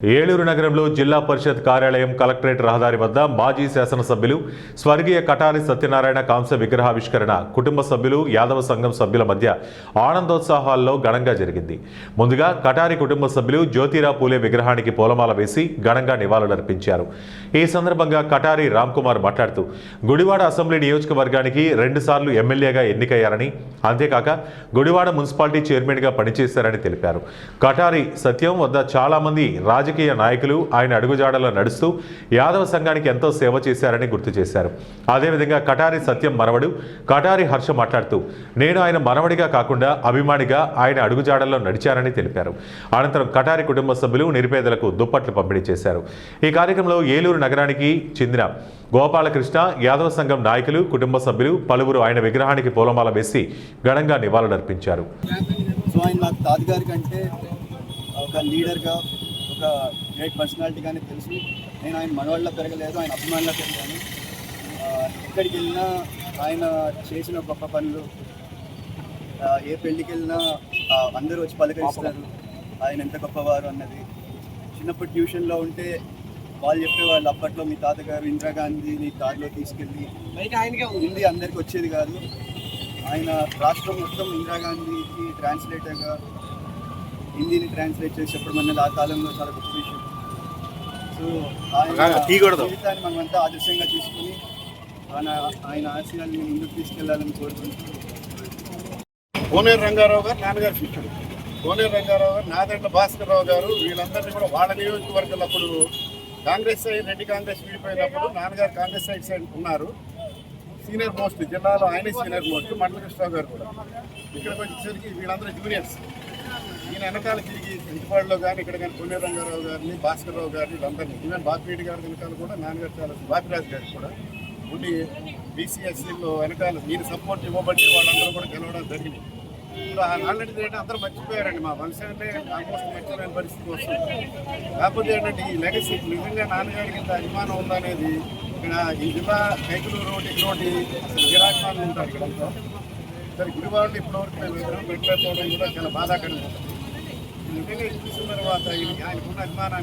ఏలూరు నగరంలో జిల్లా పరిషత్ కార్యాలయం కలెక్టరేట్ రహదారి వద్ద మాజీ శాసనసభ్యులు స్వర్గీయ కటారి సత్యనారాయణ కాంస్య విగ్రహావిష్కరణ కుటుంబ సభ్యులు యాదవ సంఘం సభ్యుల మధ్య ఆనందోత్సాహాల్లో ఘనంగా జరిగింది. ముందుగా కటారి కుటుంబ సభ్యులు జ్యోతిరావు పూలే విగ్రహానికి పూలమాల వేసి ఘనంగా నివాళులర్పించారు. ఈ సందర్భంగా కటారి రామ్ కుమార్ మాట్లాడుతూ గుడివాడ అసెంబ్లీ నియోజకవర్గానికి 2 సార్లు ఎమ్మెల్యేగా ఎన్నికయ్యారని, అంతేకాక గుడివాడ మున్సిపాలిటీ చైర్మన్గా పనిచేశారని తెలిపారు. కటారి సత్యం వద్ద చాలా మంది రాజకీయ నాయకులు ఆయన అడుగుజాడలో నడుస్తూ యాదవ సంఘానికి ఎంతో సేవ చేశారని గుర్తు చేశారు. అదేవిధంగా కటారి సత్యం మనవడు కటారి హర్ష మాట్లాడుతూ నేను ఆయన మనవడిగా కాకుండా అభిమానిగా ఆయన అడుగుజాడల్లో నడిచారని తెలిపారు. అనంతరం కటారి కుటుంబ సభ్యులు నిరుపేదలకు దుప్పట్లు పంపిణీ చేశారు. ఈ కార్యక్రమంలో ఏలూరు నగరానికి చెందిన గోపాలకృష్ణ, యాదవ సంఘం నాయకులు, కుటుంబ సభ్యులు పలువురు ఆయన విగ్రహానికి పూలమాల వేసి ఘనంగా నివాళులర్పించారు. ఒక లీడర్గా, ఒక గ్రేట్ పర్సనాలిటీగానే తెలుసు. నేను ఆయన మనవాళ్ళ పెరగలేదు, ఆయన అభిమానుల్లో పెరిగాను. ఎక్కడికి వెళ్ళినా ఆయన చేసిన గొప్ప పనులు, ఏ పెళ్ళికి వెళ్ళినా అందరూ వచ్చి పలకరిస్తారు ఆయన ఎంత గొప్పవారు అన్నది. చిన్నప్పుడు ట్యూషన్లో ఉంటే వాళ్ళు చెప్పేవాళ్ళు, అప్పట్లో మీ తాతగారు ఇందిరాగాంధీని కారులో తీసుకెళ్ళి, హిందీ అందరికీ వచ్చేది కాదు, ఆయన రాష్ట్రం మొత్తం ఇందిరాగాంధీకి ట్రాన్స్లేటర్గా హిందీని ట్రాన్స్లేట్ చేసేప్పుడు మన ఆ కాలంలో చాలా గొప్ప విషయం. సో ఆయన జీవితాన్ని మనమంతా ఆదర్శంగా తీసుకుని ఆయన ఆశయాన్ని ముందుకు తీసుకెళ్లాలని కోరుకుంటున్నాం. కోనేరు రంగారావు గారు నాన్నగారు శిష్యుడు. కోనేరు రంగారావు గారు, నాదెండ్ల భాస్కర్ రావు గారు, వీళ్ళందరినీ కూడా వాళ్ళ నియోజకవర్గాలు అప్పుడు కాంగ్రెస్ సైడ్, రెడ్డి కాంగ్రెస్ విడిపోయినప్పుడు నాన్నగారు కాంగ్రెస్ సైడ్ ఉన్నారు. సీనియర్ మోస్ట్ జిల్లాలో ఆయనే సీనియర్ మోస్ట్. మండల కృష్ణరావు గారు కూడా ఇక్కడికి వచ్చేసరికి వీళ్ళందరూ జూనియర్స్. ఈయన వెనకాల తిరిగి ఇంటిపాడులో కానీ ఇక్కడ కానీ కోనేరు రంగారావు గారిని, భాస్కర్ రావు గారిని, వీళ్ళందరినీ, ఈవెన్ బాపిరెడ్డి గారి వెనకాల కూడా నాన్నగారు చాలా, బాపిరాజు గారికి కూడా ఉండి బీసీఎస్సీలో వెనకాల మీరు సపోర్ట్ ఇవ్వబట్టి వాళ్ళందరూ కూడా గెలవడం జరిగింది. ఇప్పుడు ఆల్రెడీ ఏంటంటే అందరూ మర్చిపోయారండి, మా వంశాన్ని ఆల్మోస్ట్ మర్చిపోయిన పరిస్థితి వస్తుంది. కాకపోతే ఏంటంటే ఈ లెగసీ నిజంగా నాన్నగారికి ఇంత అభిమానం ఉందనేది ఇక్కడ ఈ జిల్లా కైకులు రోడ్డు రోడ్డు అసలు గిరాభిమానులు ఉంటారు ఇక్కడంతా. సరే గుడివాళ్ళు ఇప్పటివరకు మేము విగ్రహం పెట్టలేకపోవడం కూడా చాలా బాధాకరంగా ఉంటుంది. నిజంగా చూసిన తర్వాత ఆయనకున్న అభిమానాన్ని